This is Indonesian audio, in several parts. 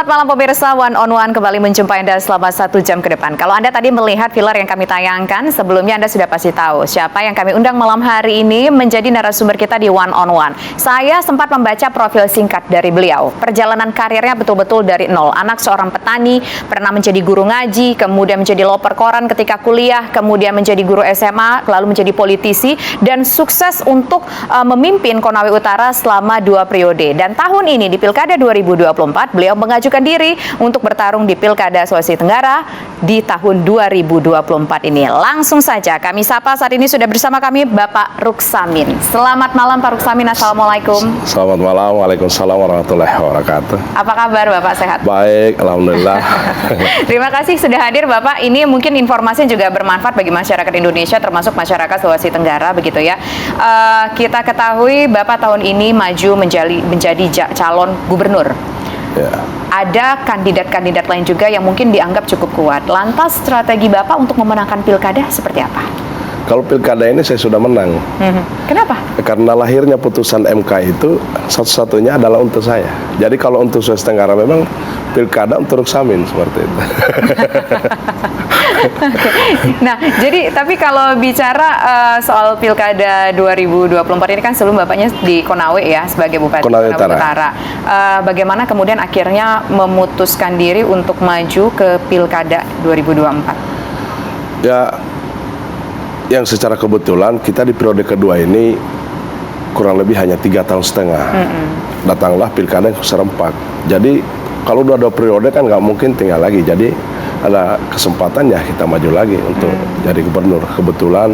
Selamat malam pemirsa, One on One kembali menjumpai Anda selama 1 jam ke depan. Kalau Anda tadi melihat filler yang kami tayangkan, sebelumnya Anda sudah pasti tahu siapa yang kami undang malam hari ini menjadi narasumber kita di One on One. Saya sempat membaca profil singkat dari beliau. Perjalanan karirnya betul-betul dari nol. Anak seorang petani, pernah menjadi guru ngaji, kemudian menjadi loper koran ketika kuliah, kemudian menjadi guru SMA, lalu menjadi politisi, dan sukses untuk memimpin Konawe Utara selama 2 periode. Dan tahun ini di Pilkada 2024, beliau mengajukan diri untuk bertarung di Pilkada Sulawesi Tenggara di tahun 2024 ini. Langsung saja kami sapa, saat ini sudah bersama kami Bapak Ruksamin. Selamat malam Pak Ruksamin, Assalamualaikum. Selamat malam, Waalaikumsalam warahmatullahi wabarakatuh. Apa kabar Bapak, sehat? Baik, Alhamdulillah. Terima kasih sudah hadir Bapak. Ini mungkin informasi juga bermanfaat bagi masyarakat Indonesia, termasuk masyarakat Sulawesi Tenggara begitu ya. Kita ketahui Bapak tahun ini maju menjadi calon gubernur. Ya. Ada kandidat-kandidat lain juga yang mungkin dianggap cukup kuat. Lantas strategi Bapak untuk memenangkan pilkada seperti apa? Kalau pilkada ini saya sudah menang. Kenapa? Karena lahirnya putusan MK itu satu-satunya adalah untuk saya. Jadi kalau untuk Sulawesi Tenggara memang pilkada untuk Ruksamin seperti itu. Nah, jadi tapi kalau bicara soal pilkada 2024 ini kan sebelum Bapaknya di Konawe ya sebagai Bupati Konawe Utara. Bagaimana kemudian akhirnya memutuskan diri untuk maju ke pilkada 2024? Ya, yang secara kebetulan kita di periode kedua ini kurang lebih hanya 3,5 tahun. Datanglah pilkada yang serempak. Jadi kalau udah 2 periode kan nggak mungkin tinggal lagi. Jadi ada kesempatan ya kita maju lagi untuk jadi gubernur. Kebetulan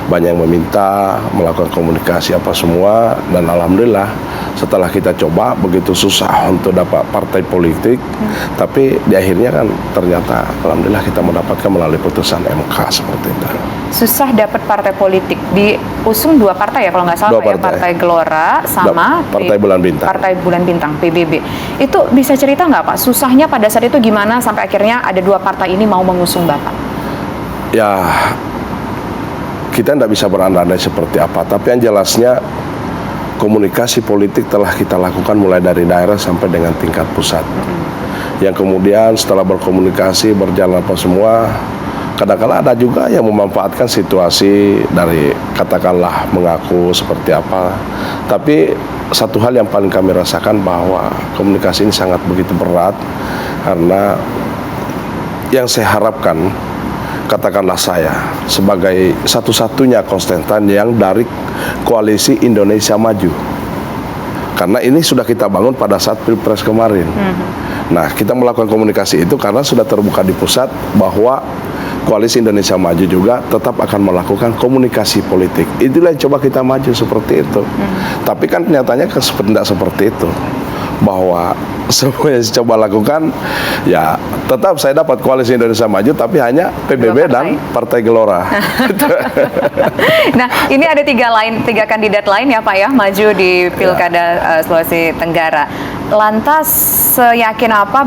banyak yang meminta melakukan komunikasi apa semua, dan alhamdulillah setelah kita coba begitu susah untuk dapat partai politik, tapi di akhirnya kan ternyata alhamdulillah kita mendapatkan melalui putusan MK seperti itu. Susah dapat partai politik, diusung 2 partai ya kalau nggak salah, ya, Partai Gelora sama Partai Bulan Bintang. Partai Bulan Bintang PBB. Itu bisa cerita nggak Pak, susahnya pada saat itu gimana sampai akhirnya ada 2 partai ini mau mengusung Bapak? Ya, kita tidak bisa berandai-andai seperti apa, tapi yang jelasnya komunikasi politik telah kita lakukan mulai dari daerah sampai dengan tingkat pusat. Yang kemudian setelah berkomunikasi berjalan apa semua, kadang-kadang ada juga yang memanfaatkan situasi dari katakanlah mengaku seperti apa. Tapi satu hal yang paling kami rasakan bahwa komunikasi ini sangat begitu berat, karena yang saya harapkan, katakanlah saya sebagai satu-satunya kontesten yang dari koalisi Indonesia Maju, karena ini sudah kita bangun pada saat Pilpres kemarin. Nah, kita melakukan komunikasi itu karena sudah terbuka di pusat bahwa koalisi Indonesia Maju juga tetap akan melakukan komunikasi politik. Itulah yang coba kita maju seperti itu. Tapi kan kenyataannya tidak seperti itu. Bahwa semua yang saya coba lakukan, ya tetap saya dapat koalisi Indonesia Maju, tapi hanya PBB dan Partai Gelora. Nah, ini ada 3 kandidat lain ya Pak ya, maju di Pilkada Sulawesi Tenggara. Lantas seyakin apa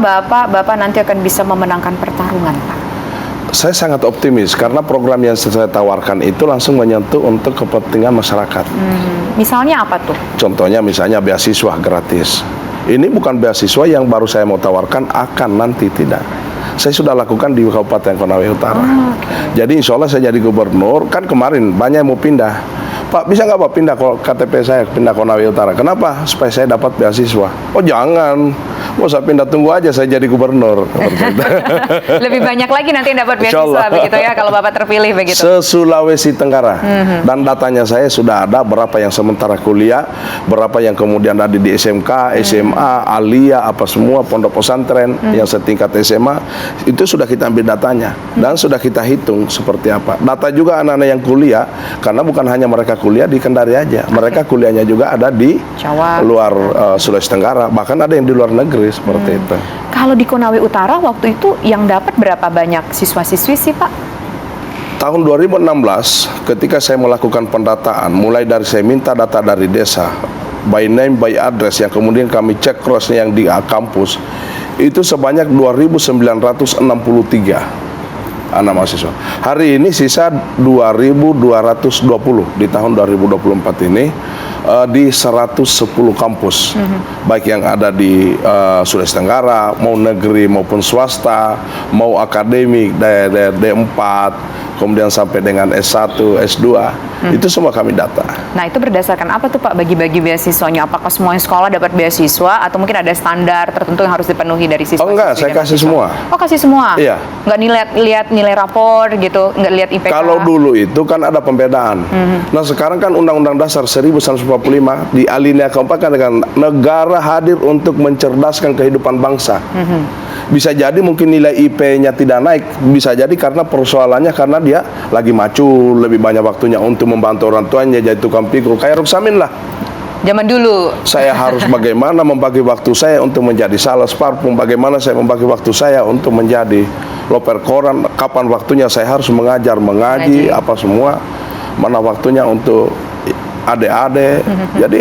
Bapak nanti akan bisa memenangkan pertarungan Pak? Saya sangat optimis karena program yang saya tawarkan itu langsung menyentuh untuk kepentingan masyarakat. Misalnya apa tuh? Contohnya misalnya beasiswa gratis. Ini bukan beasiswa yang baru saya mau tawarkan, akan nanti tidak. Saya sudah lakukan di Kabupaten Konawe Utara. Jadi insya Allah saya jadi gubernur. Kan kemarin banyak yang mau pindah. Pak, bisa nggak Pak pindah KTP saya, pindah Konawe Utara? Kenapa? Supaya saya dapat beasiswa. Oh jangan, mau saya pindah, tunggu aja saya jadi gubernur. Lebih banyak lagi nanti yang dapat beasiswa begitu ya kalau Bapak terpilih begitu. Se-Sulawesi Tenggara. Dan datanya saya sudah ada berapa yang sementara kuliah, berapa yang kemudian ada di SMK, SMA, Alia, apa semua pondok pesantren yang setingkat SMA, itu sudah kita ambil datanya dan sudah kita hitung seperti apa. Data juga anak-anak yang kuliah, karena bukan hanya mereka kuliah di Kendari aja, mereka kuliahnya juga ada di Jawa, luar Sulawesi Tenggara, bahkan ada yang di luar negeri seperti itu. Kalau di Konawe Utara waktu itu yang dapat berapa banyak siswa-siswi sih Pak? Tahun 2016 ketika saya melakukan pendataan, mulai dari saya minta data dari desa, by name, by address, yang kemudian kami cek crossnya yang di kampus, itu sebanyak 2.963 anak mahasiswa. Hari ini sisa 2.220 di tahun 2024 ini. di 110 kampus, baik yang ada di Sulawesi Tenggara, mau negeri maupun swasta, mau akademik, D4, kemudian sampai dengan S1, S2, itu semua kami data. Nah, itu berdasarkan apa tuh Pak bagi-bagi beasiswanya? Apakah semua sekolah dapat beasiswa atau mungkin ada standar tertentu yang harus dipenuhi dari siswa? Oh enggak, saya kasih semua. Oh, kasih semua? Iya. Nggak lihat nilai rapor gitu, nggak lihat IPK? Kalau dulu itu kan ada pembedaan. Nah sekarang kan Undang-Undang Dasar 1945 di alinea keempat kan dengan negara hadir untuk mencerdaskan kehidupan bangsa. Bisa jadi mungkin nilai IP-nya tidak naik, bisa jadi karena persoalannya karena dia lagi macul, lebih banyak waktunya untuk membantu orang tuanya jadi tukang pikul, kayak Ruksamin lah. Zaman dulu. Saya harus bagaimana membagi waktu saya untuk menjadi sales parfum, bagaimana saya membagi waktu saya untuk menjadi loper koran, kapan waktunya saya harus mengajar, mengaji, apa semua, mana waktunya untuk adik-adik. Jadi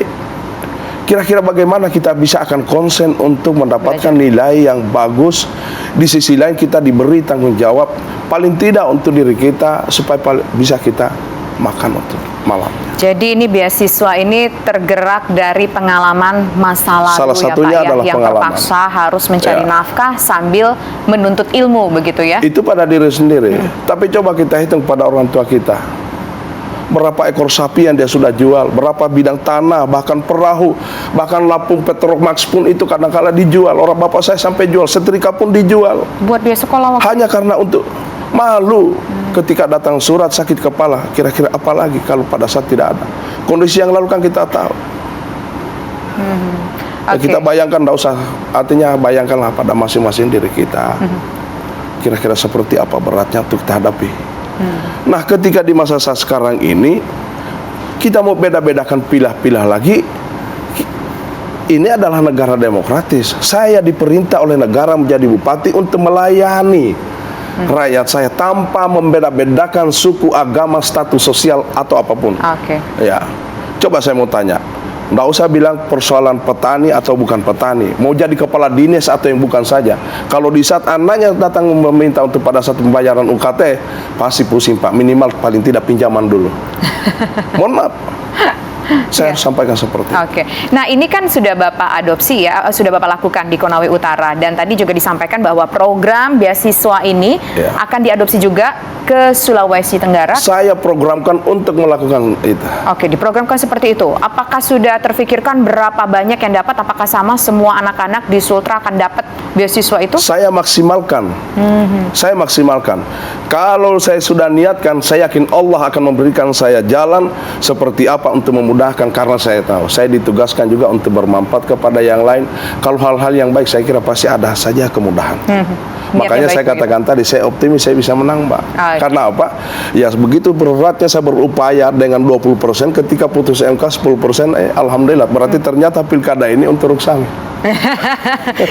kira-kira bagaimana kita bisa akan konsen untuk mendapatkan nilai yang bagus. Di sisi lain kita diberi tanggung jawab paling tidak untuk diri kita supaya bisa kita makan untuk malam. Jadi ini beasiswa ini tergerak dari pengalaman masa lalu. Salah satunya ya Pak, adalah yang pengalaman. terpaksa harus mencari nafkah sambil menuntut ilmu begitu ya. Itu pada diri sendiri. Tapi coba kita hitung pada orang tua kita. Berapa ekor sapi yang dia sudah jual, berapa bidang tanah, bahkan perahu, bahkan lapung Petromax pun itu kadang-kala dijual. Orang bapak saya sampai jual, setrika pun dijual. Buat biaya sekolah waktu. Hanya karena untuk malu ketika datang surat sakit kepala. Kira-kira apa lagi kalau pada saat tidak ada. Kondisi yang lalu kan kita tahu. Kita bayangkan, tidak usah, artinya bayangkanlah pada masing-masing diri kita. Kira-kira seperti apa beratnya untuk kita hadapi. Nah ketika di masa saat sekarang ini kita mau beda-bedakan pilah-pilah lagi. Ini adalah negara demokratis. Saya diperintah oleh negara menjadi bupati untuk melayani rakyat saya tanpa membeda-bedakan suku, agama, status sosial atau apapun. Ya, coba saya mau tanya. Nggak usah bilang persoalan petani atau bukan petani, mau jadi kepala dinas atau yang bukan saja. Kalau di saat anaknya datang meminta untuk pada saat pembayaran UKT, pasti pusing Pak, minimal paling tidak pinjaman dulu. Mohon maaf, saya sampaikan seperti itu. Nah ini kan sudah Bapak adopsi ya, sudah Bapak lakukan di Konawe Utara, dan tadi juga disampaikan bahwa program beasiswa ini akan diadopsi juga ke Sulawesi Tenggara. Saya programkan untuk melakukan itu. Diprogramkan seperti itu. Apakah sudah terfikirkan berapa banyak yang dapat? Apakah sama semua anak-anak di Sultra akan dapat beasiswa itu? Saya maksimalkan. Saya maksimalkan. Kalau saya sudah niatkan, saya yakin Allah akan memberikan saya jalan seperti apa untuk memudahkan, karena saya tahu saya ditugaskan juga untuk bermanfaat kepada yang lain. Kalau hal-hal yang baik saya kira pasti ada saja kemudahan. Makanya saya katakan tadi, saya optimis saya bisa menang, Mbak. Karena apa? Ya begitu beratnya saya berupaya dengan 20%, ketika putus MK 10%, alhamdulillah. Berarti ternyata pilkada ini untuk Ruksami.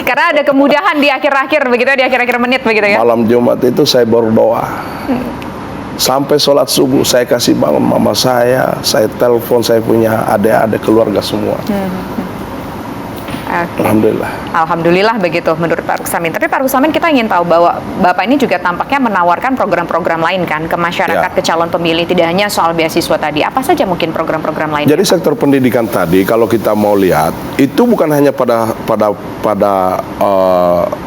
Karena ada kemudahan di akhir-akhir begitu, di akhir-akhir menit begitu ya. Malam Jumat itu saya berdoa. Sampai sholat subuh saya kasih bangun mama saya telepon saya punya adik-adik keluarga semua. Alhamdulillah begitu menurut Pak Ruksamin. Tapi Pak Ruksamin, kita ingin tahu bahwa Bapak ini juga tampaknya menawarkan program-program lain kan ke masyarakat, ke calon pemilih, tidak hanya soal beasiswa tadi. Apa saja mungkin program-program lain? Jadi sektor pendidikan tadi kalau kita mau lihat itu bukan hanya pada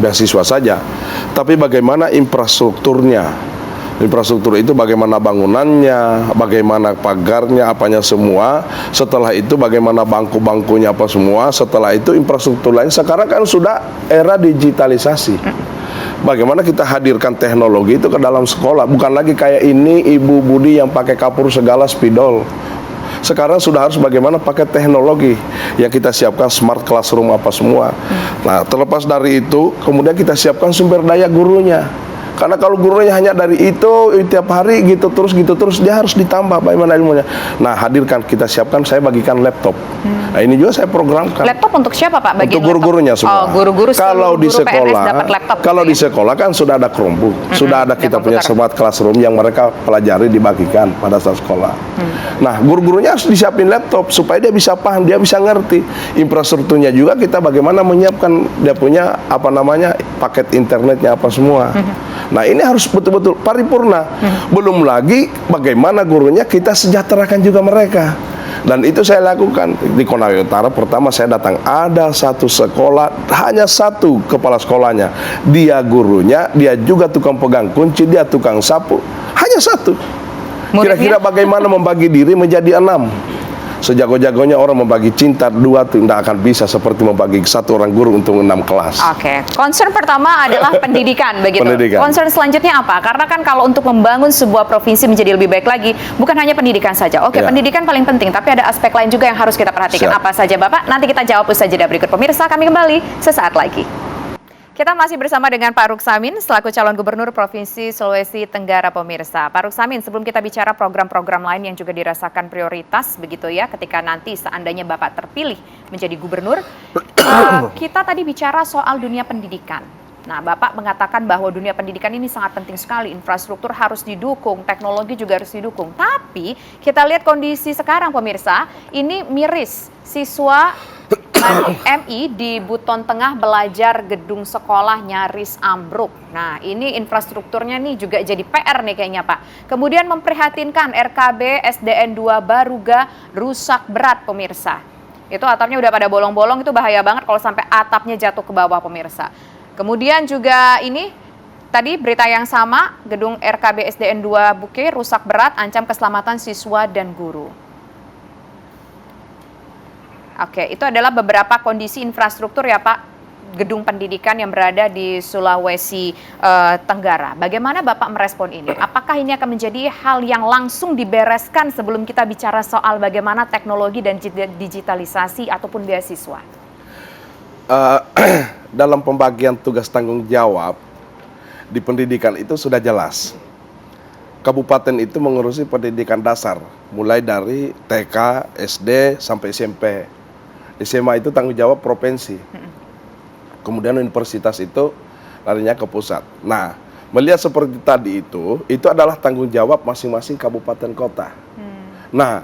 beasiswa saja, tapi bagaimana infrastrukturnya. Infrastruktur itu bagaimana bangunannya, bagaimana pagarnya, apanya semua. Setelah itu bagaimana bangku-bangkunya apa semua. Setelah itu infrastruktur lain. Sekarang kan sudah era digitalisasi. Bagaimana kita hadirkan teknologi itu ke dalam sekolah. Bukan lagi kayak ini Ibu Budi yang pakai kapur segala spidol. Sekarang sudah harus bagaimana pakai teknologi yang kita siapkan, smart classroom apa semua. Nah terlepas dari itu kemudian kita siapkan sumber daya gurunya. Karena kalau gurunya hanya dari itu tiap hari gitu terus dia harus ditambah bagaimana ilmunya. Nah hadirkan, kita siapkan, saya bagikan laptop. Nah ini juga saya programkan. Laptop untuk siapa Pak? Bagian untuk guru-gurunya semua. Guru-guru kalau di sekolah PNS dapat laptop. Kalau di sekolah kan sudah ada Chromebook, sudah ada kita punya smart classroom yang mereka pelajari dibagikan pada saat sekolah. Nah guru-gurunya harus disiapin laptop supaya dia bisa paham, dia bisa ngerti. Infrastrukturnya juga kita bagaimana menyiapkan dia punya paket internetnya apa semua. Nah ini harus betul-betul paripurna. Belum lagi bagaimana gurunya kita sejahterakan juga mereka. Dan itu saya lakukan di Konawe Utara. Pertama saya datang, ada satu sekolah, hanya satu kepala sekolahnya. Dia gurunya, dia juga tukang pegang kunci, dia tukang sapu. Hanya satu. Kira-kira bagaimana membagi diri menjadi 6? Sejago-jagonya orang membagi cinta 2 tidak akan bisa seperti membagi satu orang guru untuk 6 kelas. Oke, concern pertama adalah pendidikan begitu. Pendidikan. Concern selanjutnya apa? Karena kan kalau untuk membangun sebuah provinsi menjadi lebih baik lagi, bukan hanya pendidikan saja. Oke, pendidikan paling penting, tapi ada aspek lain juga yang harus kita perhatikan. Apa saja Bapak? Nanti kita jawab usai jeda berikut. Pemirsa, kami kembali sesaat lagi. Kita masih bersama dengan Pak Ruksamin selaku calon gubernur Provinsi Sulawesi Tenggara, pemirsa. Pak Ruksamin, sebelum kita bicara program-program lain yang juga dirasakan prioritas begitu ya, ketika nanti seandainya Bapak terpilih menjadi gubernur, kita tadi bicara soal dunia pendidikan. Nah, Bapak mengatakan bahwa dunia pendidikan ini sangat penting sekali, infrastruktur harus didukung, teknologi juga harus didukung. Tapi kita lihat kondisi sekarang, pemirsa, ini miris. Siswa MI di Buton Tengah belajar gedung sekolah nyaris ambruk. Nah, ini infrastrukturnya nih juga jadi PR nih kayaknya Pak. Kemudian memprihatinkan, RKB SDN 2 Baruga rusak berat, pemirsa. Itu atapnya udah pada bolong-bolong, itu bahaya banget kalau sampai atapnya jatuh ke bawah, pemirsa. Kemudian juga ini tadi berita yang sama, gedung RKB SDN 2 Buke rusak berat, ancam keselamatan siswa dan guru. Oke, itu adalah beberapa kondisi infrastruktur ya Pak, gedung pendidikan yang berada di Sulawesi Tenggara. Bagaimana Bapak merespon ini? Apakah ini akan menjadi hal yang langsung dibereskan sebelum kita bicara soal bagaimana teknologi dan digitalisasi ataupun beasiswa? Dalam pembagian tugas tanggung jawab di pendidikan itu sudah jelas. Kabupaten itu mengurusi pendidikan dasar, mulai dari TK, SD, sampai SMP. SMA itu tanggung jawab provinsi. Kemudian universitas itu larinya ke pusat. Nah, melihat seperti tadi itu adalah tanggung jawab masing-masing kabupaten kota. Nah,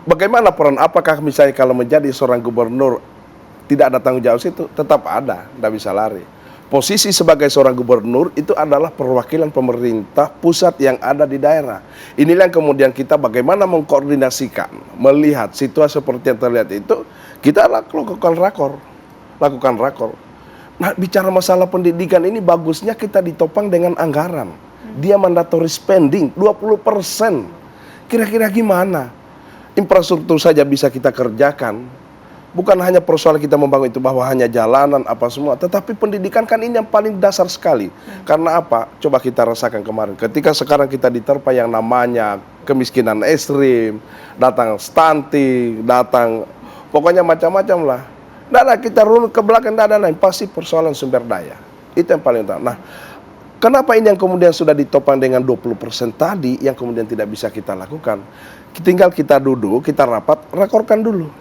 bagaimana peran, apakah misalnya kalau menjadi seorang gubernur tidak ada tanggung jawab itu? Tetap ada, tidak bisa lari. Posisi sebagai seorang gubernur itu adalah perwakilan pemerintah pusat yang ada di daerah. Inilah yang kemudian kita bagaimana mengkoordinasikan, melihat situasi seperti yang terlihat itu, kita lakukan rakor. Nah, bicara masalah pendidikan ini bagusnya kita ditopang dengan anggaran. Dia mandatory spending 20%. Kira-kira gimana? Infrastruktur saja bisa kita kerjakan. Bukan hanya persoalan kita membangun itu bahwa hanya jalanan apa semua, tetapi pendidikan kan ini yang paling dasar sekali. Karena apa? Coba kita rasakan kemarin. Ketika sekarang kita diterpa yang namanya kemiskinan ekstrim, datang stunting, datang pokoknya macam-macam lah. Nah, kita runut ke belakang, tidak ada lain, pasti persoalan sumber daya. Itu yang paling utama. Nah, kenapa ini yang kemudian sudah ditopang dengan 20% tadi, yang kemudian tidak bisa kita lakukan? Tinggal kita duduk, kita rakorkan dulu.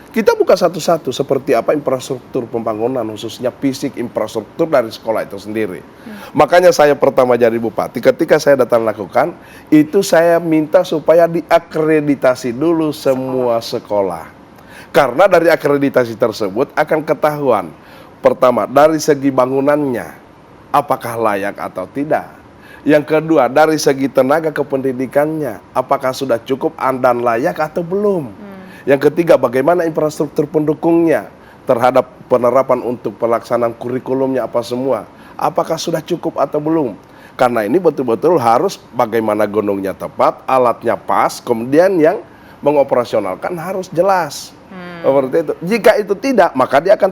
Kita buka satu-satu seperti apa infrastruktur pembangunan, khususnya fisik infrastruktur dari sekolah itu sendiri. Makanya saya pertama jadi bupati, ketika saya datang lakukan, itu saya minta supaya diakreditasi dulu semua sekolah. Karena dari akreditasi tersebut akan ketahuan, pertama dari segi bangunannya, apakah layak atau tidak. Yang kedua, dari segi tenaga kependidikannya, apakah sudah cukup dan layak atau belum. Yang ketiga, bagaimana infrastruktur pendukungnya terhadap penerapan untuk pelaksanaan kurikulumnya apa semua. Apakah sudah cukup atau belum. Karena ini betul-betul harus bagaimana gunungnya tepat, alatnya pas, kemudian yang mengoperasionalkan harus jelas. Seperti itu. Jika itu tidak, maka dia akan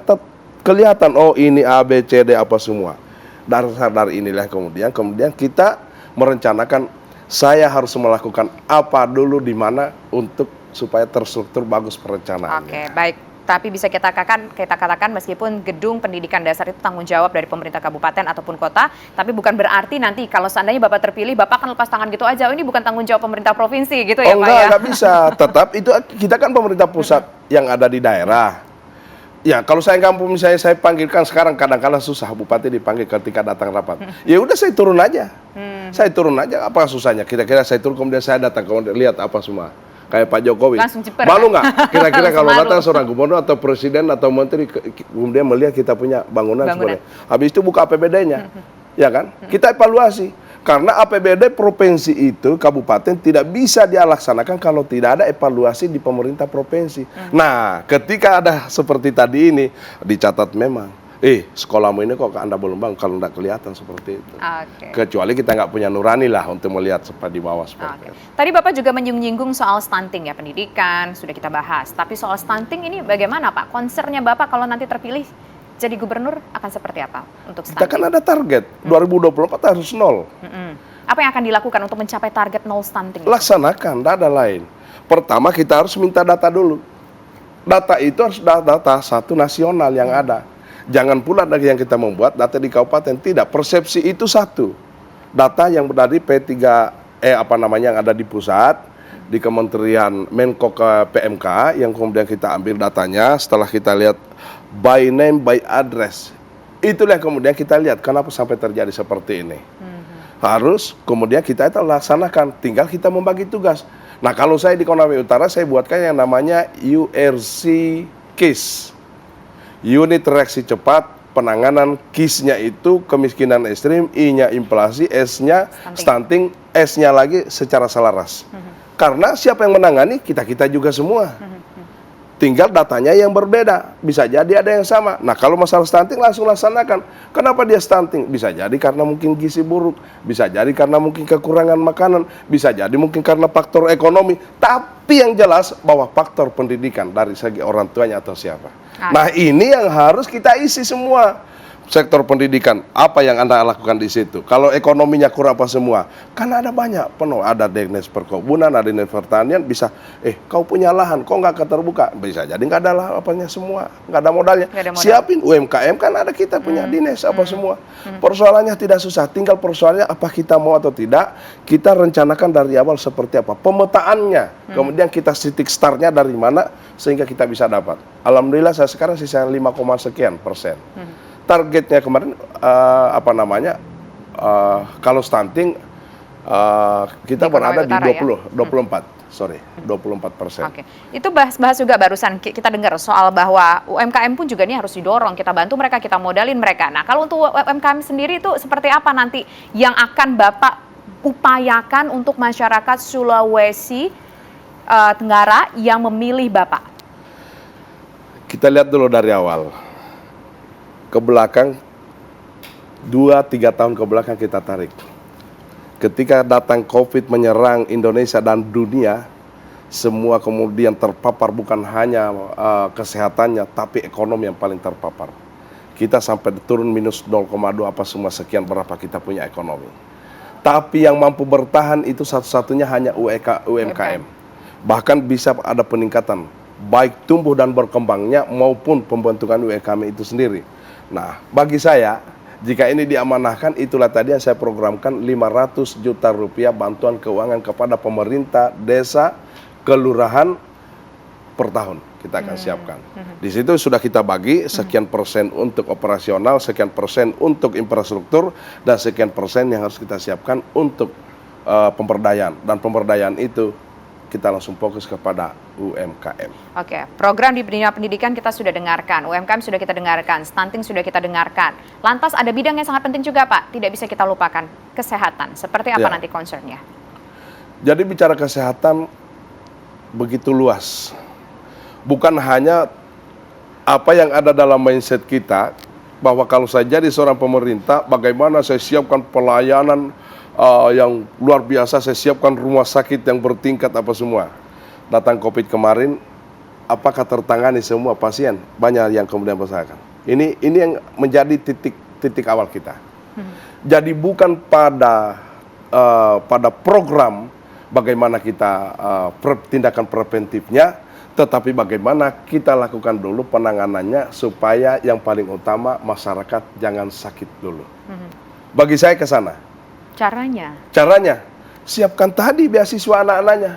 kelihatan, oh ini A, B, C, D apa semua. Dari inilah kemudian kita merencanakan saya harus melakukan apa dulu di mana untuk supaya terstruktur bagus perencanaannya. Oke, baik. Tapi bisa kita katakan meskipun gedung pendidikan dasar itu tanggung jawab dari pemerintah kabupaten ataupun kota, tapi bukan berarti nanti kalau seandainya Bapak terpilih, Bapak akan lepas tangan gitu aja. Oh, ini bukan tanggung jawab pemerintah provinsi gitu ya, Pak ya? Enggak bisa. Tetap itu kita kan pemerintah pusat yang ada di daerah. Ya, kalau saya kampung misalnya saya panggilkan sekarang kadang-kadang susah bupati dipanggil ketika datang rapat. Ya udah saya turun aja. Saya turun aja, apa susahnya? Kira-kira saya turun kemudian saya datang kemudian lihat apa semua. Kayak Pak Jokowi. Malu nggak? Kira-kira kalau datang seorang gubernur atau presiden atau menteri kemudian melihat kita punya bangunan sebenarnya. Habis itu buka APBD-nya. Ya kan? Kita evaluasi. Karena APBD provinsi itu, kabupaten tidak bisa dia laksanakan kalau tidak ada evaluasi di pemerintah provinsi. Nah, ketika ada seperti tadi ini, dicatat memang, sekolahmu ini kok Anda belum bangun, kalau tidak kelihatan seperti itu. Kecuali kita nggak punya nurani lah untuk melihat di bawah seperti itu. Tadi Bapak juga menyinggung soal stunting ya, pendidikan, sudah kita bahas. Tapi soal stunting ini bagaimana Pak? Concernnya Bapak kalau nanti terpilih jadi gubernur akan seperti apa untuk stunting? Kita kan ada target, 2024 harus 0. Apa yang akan dilakukan untuk mencapai target 0 stunting? Laksanakan, tidak ada lain. Pertama kita harus minta data dulu. Data itu harus data satu nasional yang ada. Jangan pula dari yang kita membuat data di kabupaten, tidak. Persepsi itu satu. Data yang dari P3, yang ada di pusat, di Kementerian Menko ke PMK, yang kemudian kita ambil datanya, setelah kita lihat by name, by address. Itulah yang kemudian kita lihat kenapa sampai terjadi seperti ini. Harus kemudian kita itu laksanakan, tinggal kita membagi tugas. Nah, kalau saya di Konawe Utara, saya buatkan yang namanya URC KIS. Unit Reaksi Cepat Penanganan. KIS-nya itu kemiskinan ekstrim, I-nya inflasi, S-nya stunting, S-nya lagi secara selaras. Karena siapa yang menangani? Kita-kita juga semua. Tinggal datanya yang berbeda, bisa jadi ada yang sama. Nah, kalau masalah stunting langsung laksanakan. Kenapa dia stunting? Bisa jadi karena mungkin gizi buruk, bisa jadi karena mungkin kekurangan makanan, bisa jadi mungkin karena faktor ekonomi. Tapi yang jelas bahwa faktor pendidikan dari segi orang tuanya atau siapa. Nah, ini yang harus kita isi semua. Sektor pendidikan, apa yang Anda lakukan di situ? Kalau ekonominya kurang apa semua? Karena ada banyak penuh, ada dinas perkebunan, ada dinas pertanian, bisa, kau punya lahan, kok nggak keterbuka? Bisa jadi nggak ada lah apanya semua, nggak ada modalnya. Siapin UMKM, kan ada kita punya dinas apa semua. Persoalannya tidak susah, tinggal persoalannya apa kita mau atau tidak, kita rencanakan dari awal seperti apa. Pemetaannya, kemudian kita titik startnya dari mana, sehingga kita bisa dapat. Alhamdulillah saya sekarang sisa 5,sekian%. Targetnya kemarin kalau stunting kita berada di 24%. Oke. Itu bahas juga barusan kita dengar soal bahwa UMKM pun juga ini harus didorong, kita bantu mereka, kita modalin mereka. Nah, kalau untuk UMKM sendiri itu seperti apa nanti yang akan Bapak upayakan untuk masyarakat Sulawesi Tenggara yang memilih Bapak? Kita lihat dulu dari awal. Ke belakang, 2-3 tahun ke belakang kita tarik. Ketika datang COVID menyerang Indonesia dan dunia, semua kemudian terpapar, bukan hanya kesehatannya, tapi ekonomi yang paling terpapar. Kita sampai turun minus 0,2 apa semua sekian berapa kita punya ekonomi. Tapi yang mampu bertahan itu satu-satunya hanya UMKM. Bahkan bisa ada peningkatan, baik tumbuh dan berkembangnya maupun pembentukan UMKM itu sendiri. Nah, bagi saya, jika ini diamanahkan, itulah tadi yang saya programkan 500 juta rupiah bantuan keuangan kepada pemerintah, desa, kelurahan per tahun kita akan siapkan. Di situ sudah kita bagi sekian persen untuk operasional, sekian persen untuk infrastruktur, dan sekian persen yang harus kita siapkan untuk pemberdayaan. Dan pemberdayaan itu kita langsung fokus kepada UMKM. Oke, program di bidang pendidikan kita sudah dengarkan, UMKM sudah kita dengarkan, stunting sudah kita dengarkan. Lantas ada bidang yang sangat penting juga Pak, tidak bisa kita lupakan, kesehatan. Seperti apa nanti concernnya? Jadi bicara kesehatan begitu luas. Bukan hanya apa yang ada dalam mindset kita, bahwa kalau saya jadi seorang pemerintah, bagaimana saya siapkan pelayanan yang luar biasa, saya siapkan rumah sakit yang bertingkat apa semua. Datang COVID kemarin, apakah tertangani semua pasien? Banyak yang kemudian bersakan. Ini yang menjadi titik awal kita. Jadi bukan pada program bagaimana kita tindakan preventifnya, tetapi bagaimana kita lakukan dulu penanganannya supaya yang paling utama masyarakat jangan sakit dulu. Bagi saya ke sana. Caranya, siapkan tadi beasiswa anak-anaknya.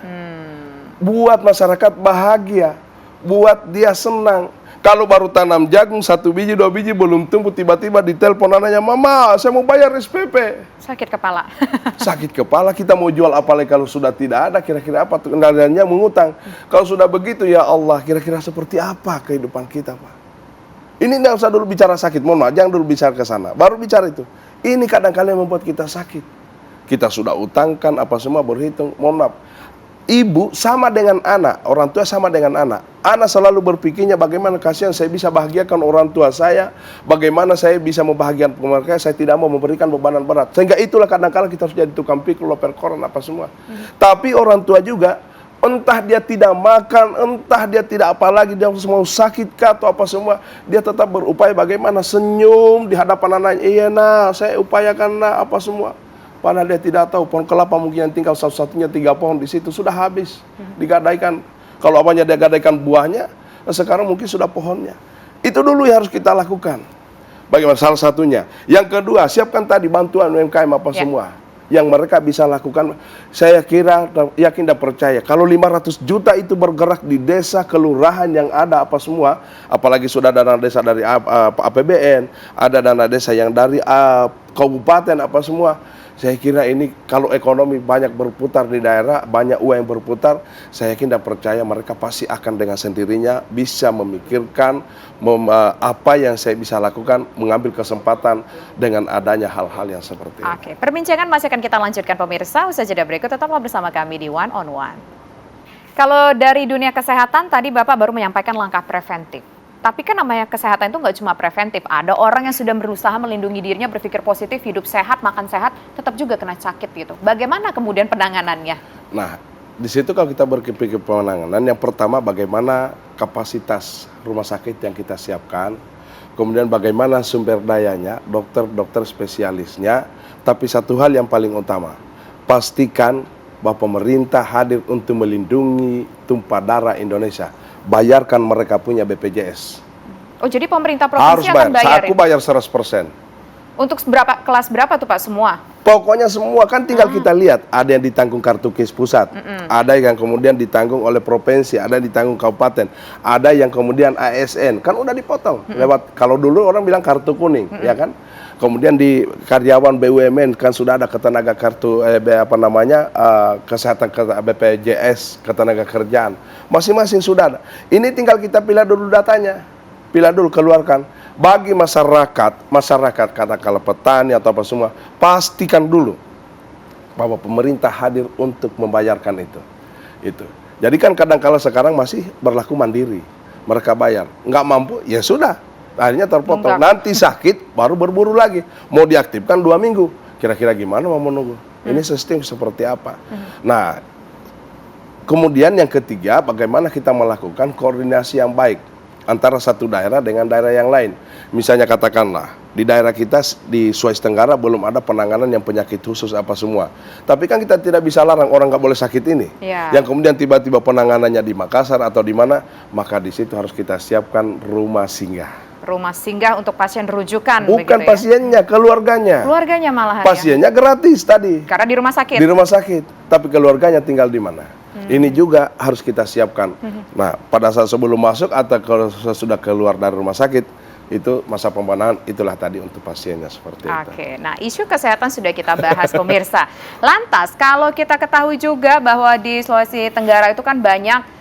Buat masyarakat bahagia, buat dia senang. Kalau baru tanam jagung 1 biji 2 biji belum tumbuh, tiba-tiba ditelepon anaknya, "Mama, saya mau bayar SPP." Sakit kepala. Sakit kepala, kita mau jual apa lagi kalau sudah tidak ada, kira-kira apa kendaliannya, mengutang. Kalau sudah begitu, ya Allah, kira-kira seperti apa kehidupan kita, Pak? Ini tidak usah dulu bicara sakit, mohon maaf, jangan dulu bicara ke sana, baru bicara itu. Ini kadang-kadang membuat kita sakit. Kita sudah utangkan apa semua berhitung. Mohon maaf. Ibu sama dengan anak, orang tua sama dengan anak. Anak selalu berpikirnya bagaimana kasihan saya bisa bahagiakan orang tua saya, bagaimana saya bisa membahagiakan mereka, saya tidak mau memberikan bebanan berat. Sehingga itulah kadang-kadang kita harus jadi tukang pikul, loper koran apa semua. Tapi orang tua juga, entah dia tidak makan, entah dia tidak apa lagi, dia mau sakit kah atau apa semua, dia tetap berupaya bagaimana senyum di hadapan anaknya. Iya nah, saya upayakan nah apa semua. Padahal dia tidak tahu pohon kelapa mungkin yang tinggal satu-satunya 3 pohon di situ sudah habis digadaikan. Kalau apanya dia gadaikan buahnya, sekarang mungkin sudah pohonnya. Itu dulu yang harus kita lakukan. Bagaimana salah satunya. Yang kedua, siapkan tadi bantuan UMKM apa semua yang mereka bisa lakukan. Saya kira, yakin dan percaya kalau 500 juta itu bergerak di desa, kelurahan yang ada apa semua, apalagi sudah dana desa dari APBN, ada dana desa yang dari kabupaten apa semua. Saya kira ini kalau ekonomi banyak berputar di daerah, banyak uang yang berputar, saya yakin dan percaya mereka pasti akan dengan sendirinya bisa memikirkan apa yang saya bisa lakukan, mengambil kesempatan dengan adanya hal-hal yang seperti ini. Oke, perbincangan masih akan kita lanjutkan pemirsa. Usai jeda berikut tetaplah bersama kami di One on One. Kalau dari dunia kesehatan tadi Bapak baru menyampaikan langkah preventif. Tapi kan namanya kesehatan itu nggak cuma preventif. Ada orang yang sudah berusaha melindungi dirinya, berpikir positif, hidup sehat, makan sehat, tetap juga kena sakit gitu. Bagaimana kemudian penanganannya? Nah, di situ kalau kita berpikir penanganan, yang pertama bagaimana kapasitas rumah sakit yang kita siapkan, kemudian bagaimana sumber dayanya, dokter-dokter spesialisnya, tapi satu hal yang paling utama, pastikan bahwa pemerintah hadir untuk melindungi tumpah darah Indonesia. Bayarkan mereka punya BPJS. Oh, jadi pemerintah provinsi akan bayar? Aku bayar 100%. Untuk kelas berapa tuh Pak, semua? Pokoknya semua, kan tinggal kita lihat. Ada yang ditanggung kartu KIS pusat, ada yang kemudian ditanggung oleh provinsi, ada yang ditanggung kabupaten, ada yang kemudian ASN, kan udah dipotong. Lewat, kalau dulu orang bilang kartu kuning, ya kan? Kemudian di karyawan BUMN kan sudah ada ketenaga kartu kesehatan BPJS ketenaga kerjaan. Masing-masing sudah ada. Ini tinggal kita pilih dulu datanya. Pilih dulu, keluarkan. Bagi masyarakat katakanlah petani atau apa semua, pastikan dulu bahwa pemerintah hadir untuk membayarkan itu. Jadi kan kadang-kala sekarang masih berlaku mandiri. Mereka bayar. Nggak mampu, ya sudah. Akhirnya terpotong. Nanti sakit, baru berburu lagi. Mau diaktifkan 2 minggu. Kira-kira gimana mau menunggu? Ini sistem seperti apa? Nah, kemudian yang ketiga, bagaimana kita melakukan koordinasi yang baik antara satu daerah dengan daerah yang lain. Misalnya katakanlah, di daerah kita di Sulawesi Tenggara belum ada penanganan yang penyakit khusus apa semua. Tapi kan kita tidak bisa larang orang nggak boleh sakit ini. Yang kemudian tiba-tiba penanganannya di Makassar atau di mana, maka di situ harus kita siapkan rumah singgah. Rumah singgah untuk pasien rujukan. Bukan pasiennya, keluarganya. Keluarganya malahan. Pasiennya gratis tadi. Karena di rumah sakit. Di rumah sakit, tapi keluarganya tinggal di mana? Ini juga harus kita siapkan. Nah, pada saat sebelum masuk atau kalau sudah keluar dari rumah sakit, itu masa pembenahan, itulah tadi untuk pasiennya seperti itu. Oke, nah isu kesehatan sudah kita bahas pemirsa. Lantas, kalau kita ketahui juga bahwa di Sulawesi Tenggara itu kan banyak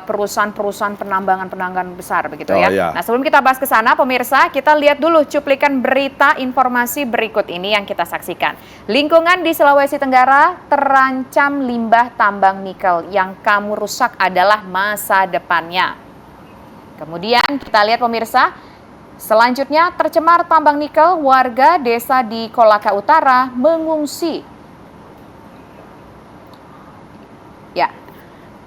perusahaan-perusahaan penambangan besar begitu ya. Iya. Nah, sebelum kita bahas ke sana pemirsa, kita lihat dulu cuplikan berita informasi berikut ini yang kita saksikan. Lingkungan di Sulawesi Tenggara terancam limbah tambang nikel, yang kamu rusak adalah masa depannya. Kemudian kita lihat pemirsa, selanjutnya tercemar tambang nikel, warga desa di Kolaka Utara mengungsi. Ya.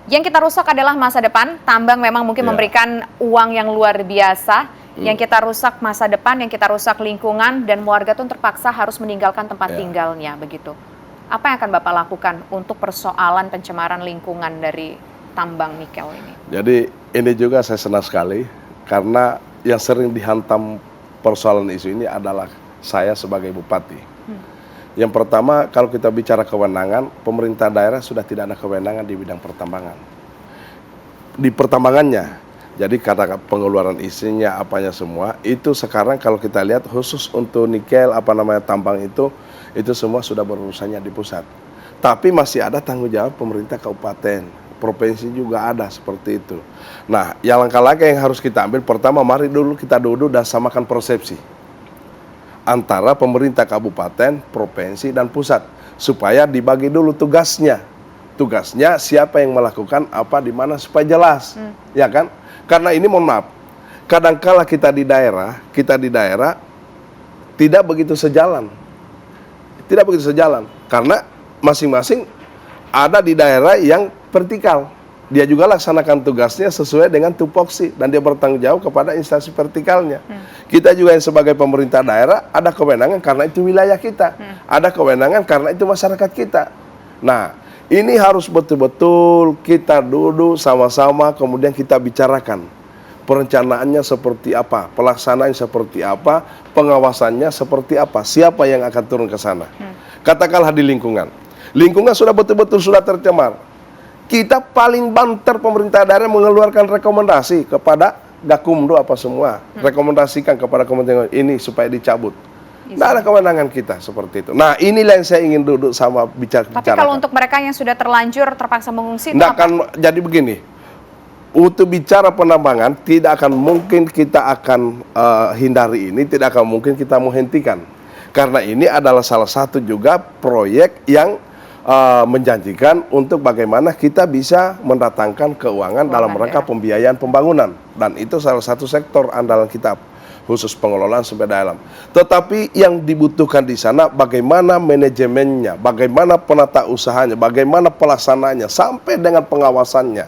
Yang kita rusak adalah masa depan. Tambang memang mungkin memberikan uang yang luar biasa. Yang kita rusak masa depan, yang kita rusak lingkungan, dan warga tuh terpaksa harus meninggalkan tempat tinggalnya begitu. Apa yang akan Bapak lakukan untuk persoalan pencemaran lingkungan dari tambang nikel ini? Jadi ini juga saya senang sekali karena yang sering dihantam persoalan isu ini adalah saya sebagai bupati. Yang pertama, kalau kita bicara kewenangan, pemerintah daerah sudah tidak ada kewenangan di bidang pertambangan. Di pertambangannya, jadi kata pengeluaran isinya, apanya semua, itu sekarang kalau kita lihat khusus untuk nikel, tambang itu semua sudah berurusannya di pusat. Tapi masih ada tanggung jawab pemerintah kabupaten, provinsi juga ada seperti itu. Nah, yang langkah-langkah yang harus kita ambil, pertama mari dulu kita duduk dan samakan persepsi. antara pemerintah kabupaten, provinsi, dan pusat. Supaya dibagi dulu tugasnya. Tugasnya siapa yang melakukan apa di mana supaya jelas. Ya kan? Karena ini mohon maaf, kadangkala kita di daerah tidak begitu sejalan. Tidak begitu sejalan. Karena masing-masing ada di daerah yang vertikal. Dia juga laksanakan tugasnya sesuai dengan tupoksi dan dia bertanggung jawab kepada instansi vertikalnya. Kita juga yang sebagai pemerintah daerah ada kewenangan karena itu wilayah kita. Ada kewenangan karena itu masyarakat kita. Nah, ini harus betul-betul kita duduk sama-sama kemudian kita bicarakan. Perencanaannya seperti apa, pelaksanaannya seperti apa, pengawasannya seperti apa, siapa yang akan turun ke sana. Katakanlah di lingkungan. Lingkungan sudah betul-betul sudah tercemar. Kita paling banter pemerintah daerah mengeluarkan rekomendasi kepada Gakumdu apa semua. Rekomendasikan kepada kementerian ini supaya dicabut. Tidak ada kewenangan kita seperti itu. Nah, inilah yang saya ingin duduk sama bicara. Tapi kalau untuk mereka yang sudah terlanjur terpaksa mengungsi, itu akan jadi begini. Untuk bicara penambangan, tidak akan mungkin kita akan hindari ini, tidak akan mungkin kita menghentikan. Karena ini adalah salah satu juga proyek yang menjanjikan untuk bagaimana kita bisa mendatangkan keuangan dalam rangka pembiayaan pembangunan. Dan itu salah satu sektor andalan kita, khusus pengelolaan sumber daya alam. Tetapi yang dibutuhkan di sana bagaimana manajemennya, bagaimana penata usahanya, bagaimana pelaksanaannya, sampai dengan pengawasannya.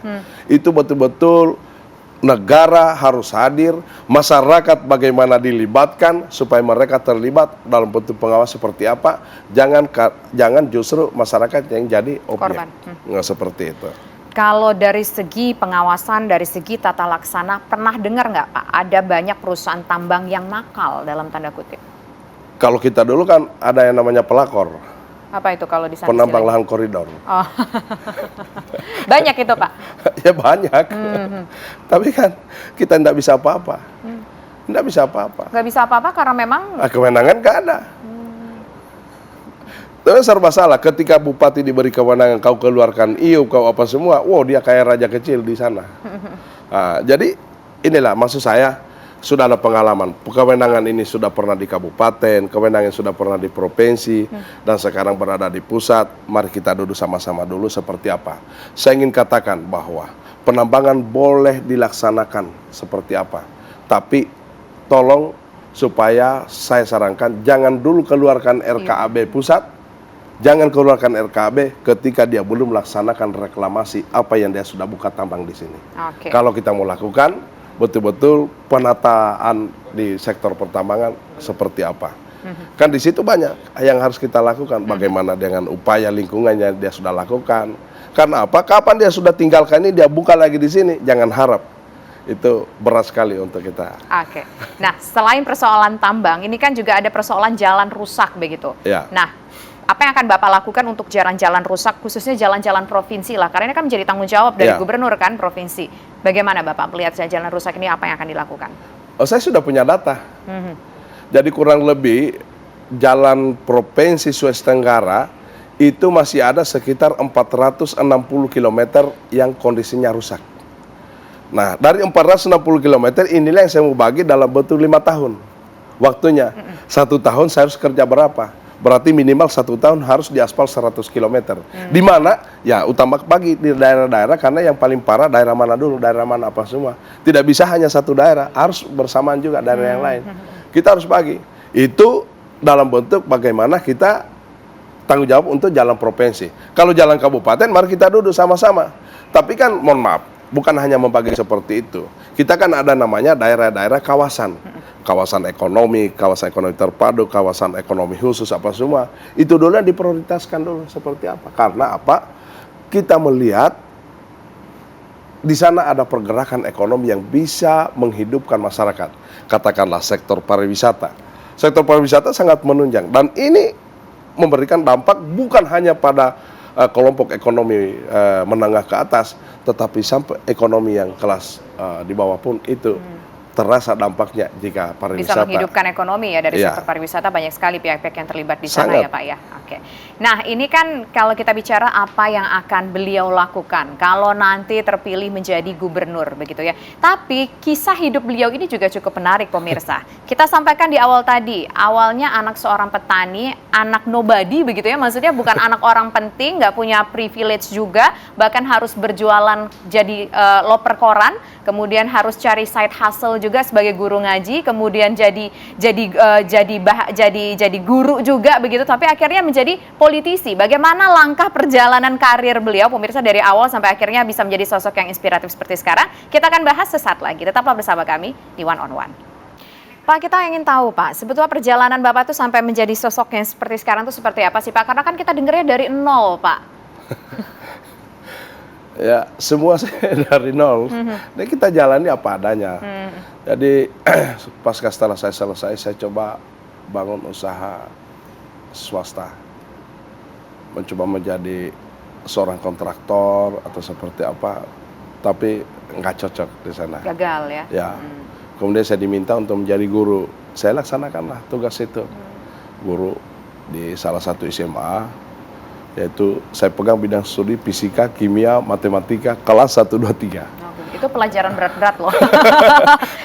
Itu betul-betul negara harus hadir, masyarakat bagaimana dilibatkan supaya mereka terlibat dalam bentuk pengawas seperti apa. Jangan justru masyarakat yang jadi objek. Korban. Nggak seperti itu. Kalau dari segi pengawasan, dari segi tata laksana, pernah dengar nggak Pak, ada banyak perusahaan tambang yang nakal dalam tanda kutip? Kalau kita dulu kan ada yang namanya pelakor. Apa itu kalau di sana? Penambang lahan koridor. Oh. Banyak itu Pak? Ya banyak. Tapi kan kita tidak bisa apa-apa. Tidak bisa apa-apa. Nggak bisa apa-apa karena memang kewenangan nggak ada. Itu serba salah. Ketika bupati diberi kewenangan, kau keluarkan IUP, kau apa semua, wow dia kayak raja kecil di sana. Nah, jadi inilah maksud saya, sudah ada pengalaman. Kewenangan ini sudah pernah di kabupaten, kewenangan sudah pernah di provinsi, dan sekarang berada di pusat. Mari kita duduk sama-sama dulu seperti apa. Saya ingin katakan bahwa penambangan boleh dilaksanakan seperti apa. Tapi tolong supaya saya sarankan jangan dulu keluarkan RKAB pusat. Jangan keluarkan RKAB ketika dia belum melaksanakan reklamasi apa yang dia sudah buka tambang di sini. Kalau kita mau lakukan betul-betul penataan di sektor pertambangan seperti apa. Kan di situ banyak yang harus kita lakukan. Bagaimana dengan upaya lingkungannya dia sudah lakukan. Karena apa? Kapan dia sudah tinggalkan ini dia buka lagi di sini. Jangan harap. Itu berat sekali untuk kita. Nah, selain persoalan tambang, ini kan juga ada persoalan jalan rusak begitu. Ya. Nah, apa yang akan Bapak lakukan untuk jalan-jalan rusak, khususnya jalan-jalan provinsi lah? Karena ini kan menjadi tanggung jawab dari gubernur kan, provinsi. Bagaimana Bapak melihat jalan rusak ini, apa yang akan dilakukan? Saya sudah punya data. Jadi kurang lebih jalan provinsi Sulawesi Tenggara itu masih ada sekitar 460 km yang kondisinya rusak. Nah, dari 460 km inilah yang saya mau bagi dalam bentuk 5 tahun. Waktunya. 1 tahun saya harus kerja berapa? Berarti minimal 1 tahun harus diaspal 100 km. Di mana? Ya utama bagi di daerah-daerah, karena yang paling parah daerah mana dulu, daerah mana apa semua. Tidak bisa hanya satu daerah, harus bersamaan juga daerah yang lain. Kita harus bagi. Itu dalam bentuk bagaimana kita tanggung jawab untuk jalan provinsi. Kalau jalan kabupaten, mari kita duduk sama-sama. Tapi kan mohon maaf, bukan hanya membagi seperti itu. Kita kan ada namanya daerah-daerah kawasan. Kawasan ekonomi terpadu, kawasan ekonomi khusus apa semua. Itu dulu yang diprioritaskan dulu seperti apa. Karena apa? Kita melihat di sana ada pergerakan ekonomi yang bisa menghidupkan masyarakat. Katakanlah sektor pariwisata. Sektor pariwisata sangat menunjang dan ini memberikan dampak bukan hanya pada kelompok ekonomi menengah ke atas, tetapi sampai ekonomi yang kelas di bawah pun itu terasa dampaknya jika Bisa pariwisata. menghidupkan ekonomi ya dari Iya. sektor pariwisata, banyak sekali pihak-pihak yang terlibat di sana Sangat. ya Pak ya. Oke. Nah ini kan kalau kita bicara apa yang akan beliau lakukan kalau nanti terpilih menjadi gubernur begitu ya. Tapi kisah hidup beliau ini juga cukup menarik pemirsa. Kita sampaikan di awal tadi, awalnya anak seorang petani, anak nobody begitu ya. Maksudnya bukan anak orang penting, nggak punya privilege juga, bahkan harus berjualan jadi loper koran, kemudian harus cari side hustle juga sebagai guru ngaji, kemudian jadi guru juga begitu, tapi akhirnya menjadi politisi. Bagaimana langkah perjalanan karir beliau pemirsa dari awal sampai akhirnya bisa menjadi sosok yang inspiratif seperti sekarang? Kita akan bahas sesaat lagi. Tetaplah bersama kami di One on One. Pak, kita ingin tahu Pak, sebetulnya perjalanan Bapak tuh sampai menjadi sosok yang seperti sekarang tuh seperti apa sih Pak? Karena kan kita dengarnya dari nol Pak. Ya, semua saya dari nol. Dan kita jalani apa adanya. Jadi pasca setelah saya selesai, saya coba bangun usaha swasta. Mencoba menjadi seorang kontraktor atau seperti apa, tapi nggak cocok di sana. Gagal ya? Ya. Kemudian saya diminta untuk menjadi guru. Saya laksanakanlah tugas itu. Guru di salah satu SMA. Yaitu saya pegang bidang studi fisika, kimia, matematika, kelas 1, 2, 3. Itu pelajaran berat-berat loh.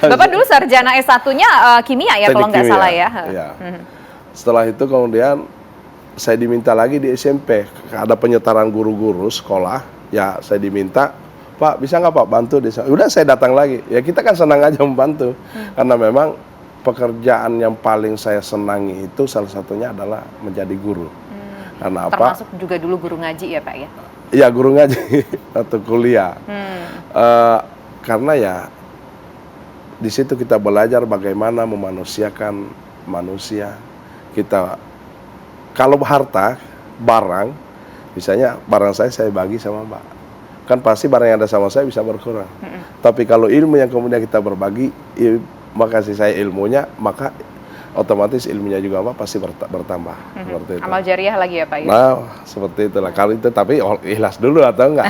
Bapak dulu sarjana S1-nya kimia ya kalau nggak salah ya. Ya. Setelah itu kemudian saya diminta lagi di SMP. Ada penyetaran guru-guru sekolah. Ya saya diminta, Pak bisa nggak Pak bantu di sana? Udah saya datang lagi. Ya kita kan senang aja membantu. Karena memang pekerjaan yang paling saya senangi itu salah satunya adalah menjadi guru. Karena apa? Termasuk juga dulu guru ngaji ya Pak ya? Iya guru ngaji atau kuliah. Karena ya di situ kita belajar bagaimana memanusiakan manusia. Kita kalau harta, barang, misalnya barang saya bagi sama Mbak. Kan pasti barang yang ada sama saya bisa berkurang. Tapi kalau ilmu yang kemudian kita berbagi, makasih saya ilmunya, maka otomatis ilmunya juga Pak pasti bertambah. Seperti itu. Amal jariah lagi ya Pak ya? Nah, seperti itulah. Kalau itu tapi ikhlas dulu atau enggak?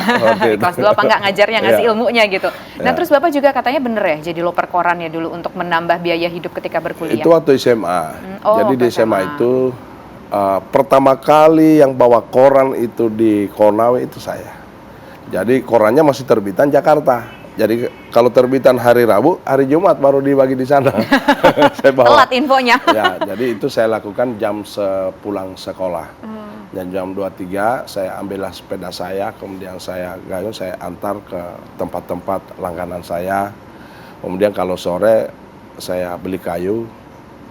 Ikhlas dulu apa enggak ngajarnya, ngasih ilmunya gitu. Nah terus Bapak juga katanya bener ya jadi loper koran ya dulu untuk menambah biaya hidup ketika berkuliah? Itu waktu SMA. Jadi di SMA itu pertama kali yang bawa koran itu di Konawe itu saya. Jadi korannya masih terbitan Jakarta. Jadi kalau terbitan hari Rabu, hari Jumat baru dibagi di sana. Saya bawa. Telat infonya. Ya, jadi itu saya lakukan jam sepulang sekolah. Dan jam 2-3 saya ambillah sepeda saya, kemudian saya gayung, saya antar ke tempat-tempat langganan saya. Kemudian kalau sore saya beli kayu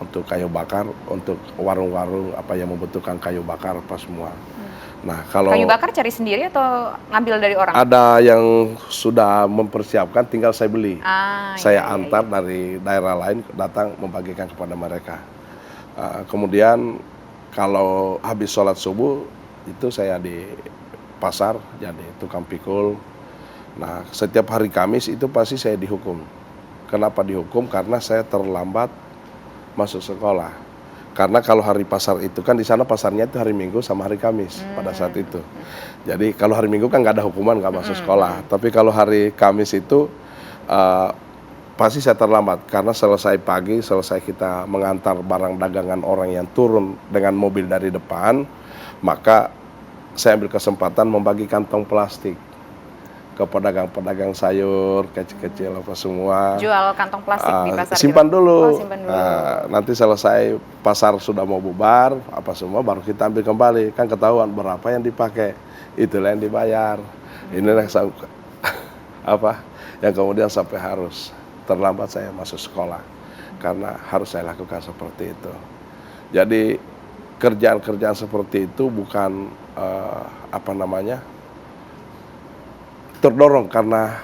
untuk kayu bakar, untuk warung-warung apa yang membutuhkan kayu bakar apa semua. Nah, kalau kayu bakar cari sendiri atau ngambil dari orang? ada yang sudah mempersiapkan, tinggal saya beli. Saya Iya. antar dari daerah lain datang membagikan kepada mereka. Kemudian kalau habis sholat subuh itu saya di pasar jadi tukang pikul. Nah, setiap hari Kamis itu pasti saya dihukum. Kenapa dihukum? Karena saya terlambat masuk sekolah. Karena kalau hari pasar itu kan di sana pasarnya itu hari Minggu sama hari Kamis pada saat itu. Jadi kalau hari Minggu kan nggak ada hukuman, nggak masuk sekolah. Tapi kalau hari Kamis itu pasti saya terlambat karena selesai pagi, selesai kita mengantar barang dagangan orang yang turun dengan mobil dari depan, maka saya ambil kesempatan membagi kantong plastik ke pedagang-pedagang sayur kecil-kecil apa semua. Jual kantong plastik di pasar. Simpan gitu? dulu. Simpan dulu. Nanti selesai pasar sudah mau bubar apa semua baru kita ambil kembali. Kan ketahuan berapa yang dipakai, itulah yang dibayar. Inilah apa yang kemudian sampai harus terlambat saya masuk sekolah karena harus saya lakukan seperti itu. Jadi kerjaan-kerjaan seperti itu bukan terdorong karena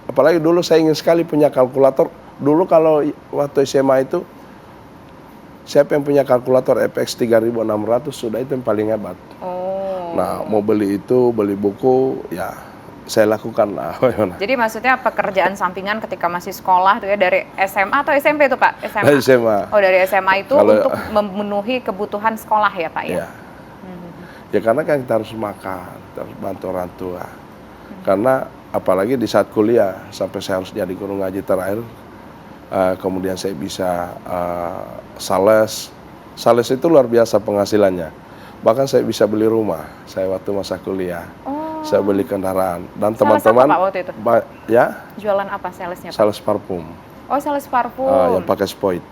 apalagi dulu saya ingin sekali punya kalkulator. Dulu kalau waktu SMA itu siapa yang punya kalkulator FX 3600 sudah itu yang paling hebat. Nah, mau beli itu, beli buku, ya saya lakukan lah. Jadi maksudnya pekerjaan sampingan ketika masih sekolah tuh ya dari SMA atau SMP tuh Pak? SMA. Dari SMA. Oh dari SMA itu Kalau, untuk memenuhi kebutuhan sekolah ya Pak ya? Ya. Ya karena kan kita harus makan, kita harus bantu orang tua. Karena apalagi di saat kuliah sampai saya harus jadi guru ngaji terakhir kemudian saya bisa sales. Sales itu luar biasa penghasilannya. Bahkan saya bisa beli rumah. Saya waktu masa kuliah, saya beli kendaraan. Dan teman-teman, Pak waktu itu? Ya, Jualan apa salesnya, Pak? sales parfum. Oh, sales parfum. Yang pakai spoit.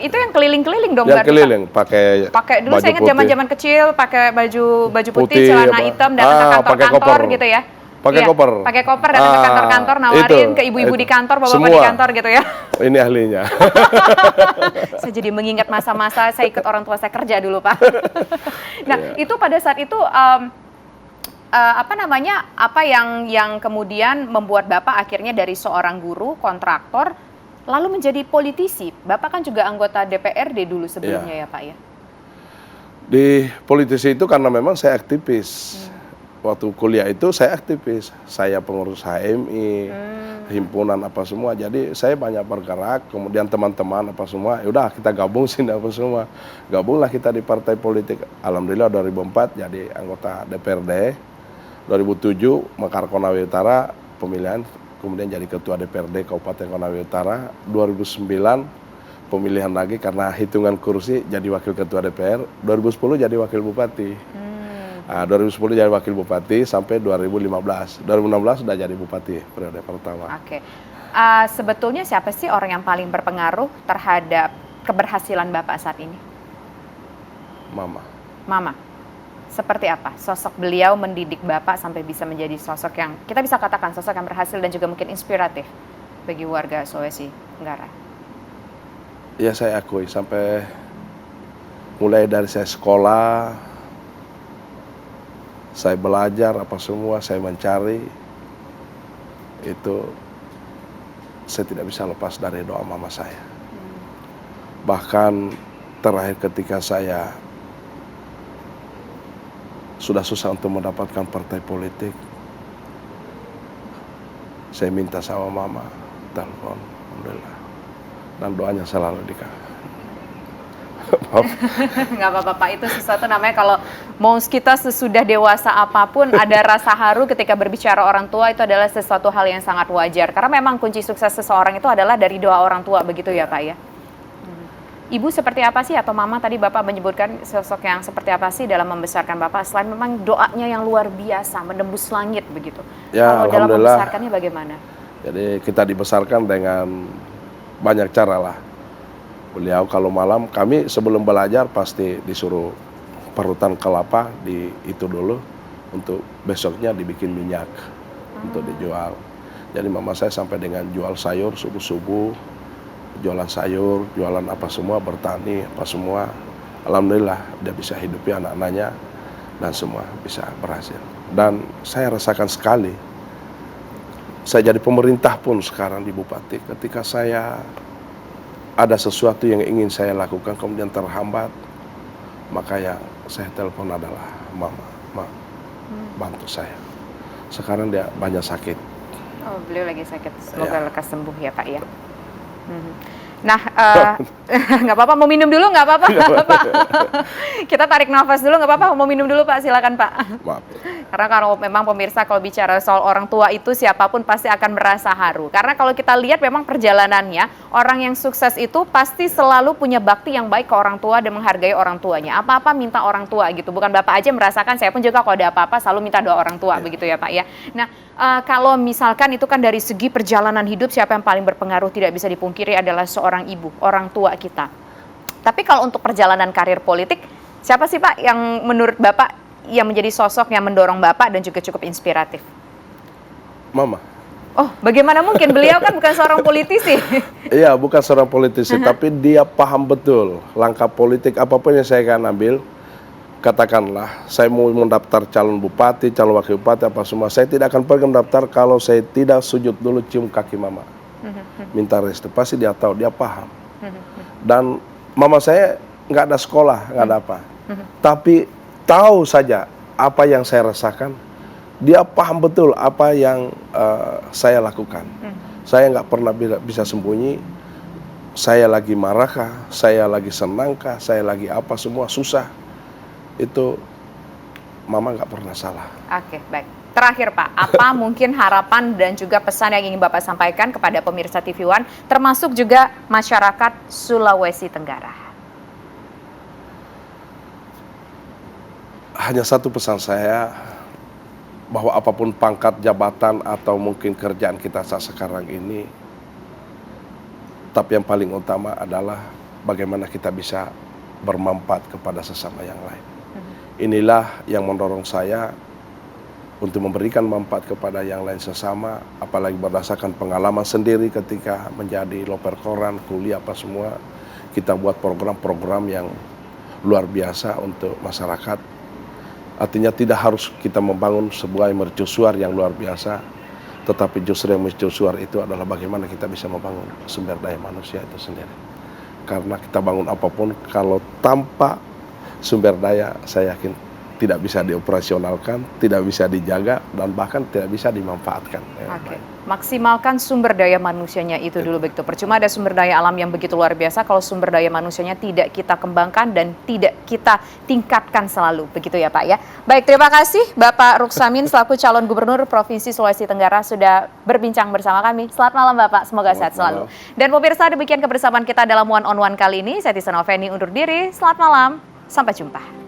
Itu yang keliling-keliling dong, Yang berarti, keliling pakai dulu baju saya ingat putih. zaman-zaman kecil pakai baju putih, Putih, celana apa? hitam, datang ke pakai kantor-kantor koper. gitu ya. Pakai Iya, koper. Pakai koper datang ke kantor-kantor nawarin ke ibu-ibu di kantor, bapak-bapak di Semua. kantor gitu ya. Ini ahlinya. Saya jadi mengingat masa-masa saya ikut orang tua saya kerja dulu, Pak. Nah, itu pada saat itu apa yang kemudian membuat Bapak akhirnya dari seorang guru kontraktor lalu menjadi politisi. Bapak kan juga anggota DPRD dulu sebelumnya ya, Pak ya. Di politisi itu karena memang saya aktivis. Waktu kuliah itu saya aktivis. Saya pengurus HMI, himpunan apa semua. Jadi saya banyak bergerak, kemudian teman-teman apa semua, yaudah kita gabung sini apa semua. Gabunglah kita di partai politik. Alhamdulillah 2004 jadi anggota DPRD. 2007 Mekar Konawe Utara pemilihan, kemudian jadi ketua DPRD Kabupaten Konawe Utara. 2009 pemilihan lagi karena hitungan kursi jadi wakil ketua DPR. 2010 jadi wakil bupati. 2010 jadi wakil bupati sampai 2015. 2016 sudah jadi bupati periode pertama. Oke. Sebetulnya siapa sih orang yang paling berpengaruh terhadap keberhasilan Bapak saat ini? Mama. Seperti apa sosok beliau mendidik Bapak sampai bisa menjadi sosok yang kita bisa katakan sosok yang berhasil dan juga mungkin inspiratif bagi warga Sulawesi Tenggara? Ya, saya akui sampai mulai dari saya sekolah, saya belajar apa semua, saya mencari, itu saya tidak bisa lepas dari doa mama saya. Bahkan terakhir ketika saya sudah susah untuk mendapatkan partai politik, saya minta sama mama telepon, alhamdulillah, dan doanya selalu dikabul. Nggak apa-apa, Pak. Itu sesuatu namanya kalau mau kita sesudah dewasa apapun ada rasa haru ketika berbicara orang tua, itu adalah sesuatu hal yang sangat wajar. Karena memang kunci sukses seseorang itu adalah dari doa orang tua, begitu ya, Pak ya? Ibu seperti apa sih, atau mama tadi Bapak menyebutkan sosok yang seperti apa sih dalam membesarkan Bapak, selain memang doanya yang luar biasa, menembus langit begitu. Ya, kalau dalam membesarkannya bagaimana? Jadi kita dibesarkan dengan banyak cara lah. Beliau kalau malam, kami sebelum belajar pasti disuruh parutan kelapa di itu dulu, untuk besoknya dibikin minyak untuk dijual. Jadi mama saya sampai dengan jual sayur subuh-subuh, jualan sayur, jualan apa semua, bertani apa semua. Alhamdulillah dia bisa hidupi anak-anaknya dan semua bisa berhasil. Dan saya rasakan sekali, saya jadi pemerintah pun sekarang di Bupati, ketika saya ada sesuatu yang ingin saya lakukan kemudian terhambat, maka yang saya telepon adalah mama, bantu saya. Sekarang dia banyak sakit. Oh, beliau lagi sakit, semoga lekas sembuh ya, Pak ya. Nah, nggak apa-apa, mau minum dulu nggak apa-apa, Pak. Kita tarik nafas dulu nggak apa-apa, mau minum dulu Pak, silakan Pak. Maaf. Karena kalau memang pemirsa kalau bicara soal orang tua itu siapapun pasti akan merasa haru. Karena kalau kita lihat memang perjalanannya, orang yang sukses itu pasti selalu punya bakti yang baik ke orang tua dan menghargai orang tuanya. Apa-apa minta orang tua gitu, bukan Bapak aja merasakan, saya pun juga kalau ada apa-apa selalu minta doa orang tua, begitu ya Pak ya. Nah, kalau misalkan itu kan dari segi perjalanan hidup, siapa yang paling berpengaruh tidak bisa dipungkiri adalah seorang ibu, orang tua kita. Tapi kalau untuk perjalanan karir politik, siapa sih Pak yang menurut Bapak yang menjadi sosok yang mendorong Bapak dan juga cukup inspiratif? Mama. Oh, bagaimana mungkin? Beliau kan bukan seorang politisi. Iya, bukan seorang politisi, tapi dia paham betul langkah politik apapun yang saya akan ambil. Katakanlah, saya mau mendaftar calon bupati, calon wakil bupati, apa semua. Saya tidak akan pergi mendaftar kalau saya tidak sujud dulu cium kaki mama. Minta restu, pasti dia tahu, dia paham. Dan mama saya nggak ada sekolah, nggak ada apa. Tapi tahu saja apa yang saya rasakan. Dia paham betul apa yang saya lakukan. Saya nggak pernah bisa sembunyi. Saya lagi marahkah, saya lagi senangkah, saya lagi apa semua susah. Itu Mama nggak pernah salah. Oke, baik. Terakhir Pak, apa mungkin harapan dan juga pesan yang ingin Bapak sampaikan kepada pemirsa TV One, termasuk juga masyarakat Sulawesi Tenggara? Hanya satu pesan saya, bahwa apapun pangkat jabatan atau mungkin kerjaan kita saat sekarang ini, tapi yang paling utama adalah bagaimana kita bisa bermanfaat kepada sesama yang lain. Inilah yang mendorong saya untuk memberikan manfaat kepada yang lain sesama, apalagi berdasarkan pengalaman sendiri ketika menjadi loper koran, kuliah apa semua, kita buat program-program yang luar biasa untuk masyarakat. Artinya tidak harus kita membangun sebuah mercusuar yang luar biasa, tetapi justru yang mercusuar itu adalah bagaimana kita bisa membangun sumber daya manusia itu sendiri. Karena kita bangun apapun, kalau tanpa sumber daya, saya yakin tidak bisa dioperasionalkan, tidak bisa dijaga, dan bahkan tidak bisa dimanfaatkan. Oke. Maksimalkan sumber daya manusianya itu dulu begitu. Percuma ada sumber daya alam yang begitu luar biasa kalau sumber daya manusianya tidak kita kembangkan dan tidak kita tingkatkan selalu. Begitu ya Pak ya. Baik, terima kasih Bapak Ruksamin selaku calon gubernur Provinsi Sulawesi Tenggara sudah berbincang bersama kami. Selamat malam Bapak, semoga sehat selalu. Dan pemirsa, demikian kebersamaan kita dalam One on One kali ini. Saya Tisa Noveni undur diri. Selamat malam, sampai jumpa.